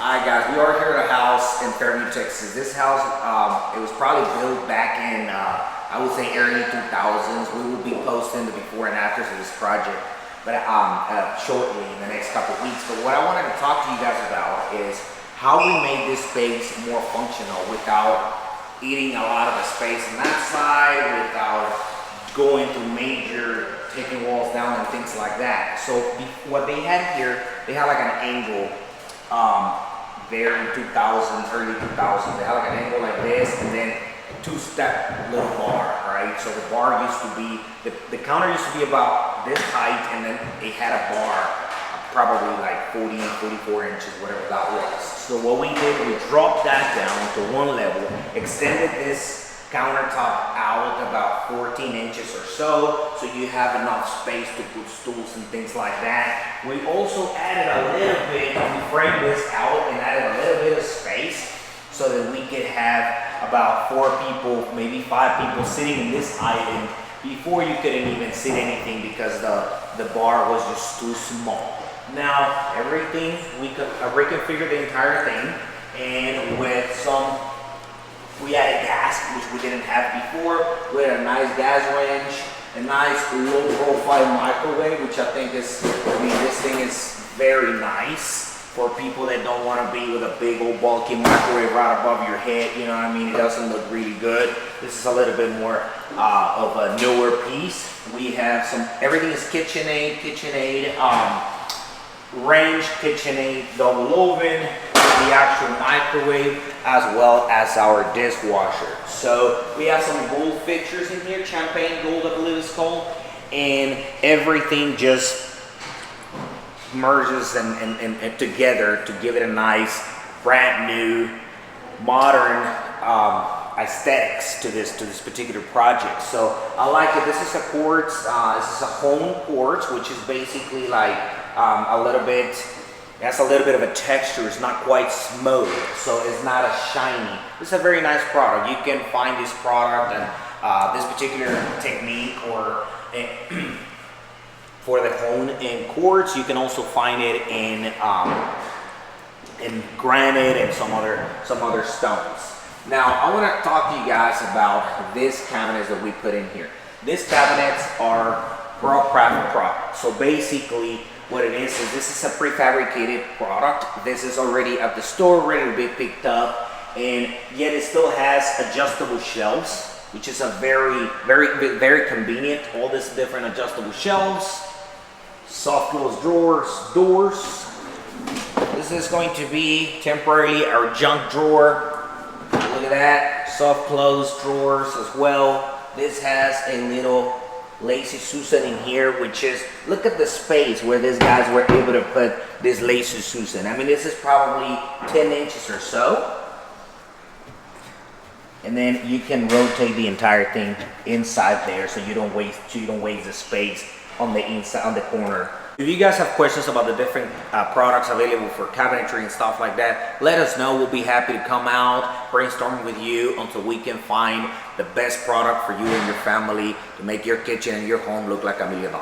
Alright guys, we are here at a house in Fairview, Texas. This house, it was probably built back in, I would say early 2000s. We will be posting the before and afters of this project, but shortly in the next couple of weeks. But what I wanted to talk to you guys about is how we made this space more functional without eating a lot of the space on that side, without going through major taking walls down and things like that. So what they had here, they had like an angle. There in 2000, early 2000s, they had like an angle like this, and then two-step little bar, right? So the bar used to be, the counter used to be about this height, and then it had a bar, probably like 40, 44 inches, whatever that was. So what we did, we dropped that down to one level, extended this countertop out about 14 inches or so you have enough space to put stools and things like that. We also added a little bit, we framed this out and added a little bit of space so that we could have about 4 people, maybe 5 people sitting in this island before you couldn't even sit anything because the bar was just too small. Now everything, we could reconfigure the entire thing, and with we added gas, which we didn't have before. We had a nice gas range, a nice low profile microwave, which I think is, this thing is very nice for people that don't want to be with a big old bulky microwave right above your head, you know what I mean? It doesn't look really good. This is a little bit more of a newer piece. We have everything is KitchenAid, range, KitchenAid, double oven, the actual microwave, as well as our dishwasher. So we have some gold fixtures in here, champagne gold I believe it's called, and everything just merges and together to give it a nice brand new modern aesthetics to this particular project. So I like it. This is a quartz, this is a home quartz, which is basically like it has a little bit of a texture. It's not quite smooth, so it's not as shiny. It's a very nice product. You can find this product and this particular technique or for the hone in quartz. You can also find it in granite and some other stones. Now I want to talk to you guys about this cabinets that we put in here. These cabinets are ProCraft products. So basically what it is this is a prefabricated product. This is already at the store, ready to be picked up, and yet it still has adjustable shelves, which is a very convenient. All these different adjustable shelves, soft close drawers, doors. This is going to be temporarily our junk drawer. Look at that, soft close drawers as well. This has a little Lazy Susan in here, which is, look at the space where these guys were able to put this Lazy Susan. I mean, this is probably 10 inches or so. And then you can rotate the entire thing inside there so you don't waste the space on the inside, on the corner. If you guys have questions about the different products available for cabinetry and stuff like that, let us know. We'll be happy to come out, brainstorm with you until we can find the best product for you and your family to make your kitchen and your home look like $1 million.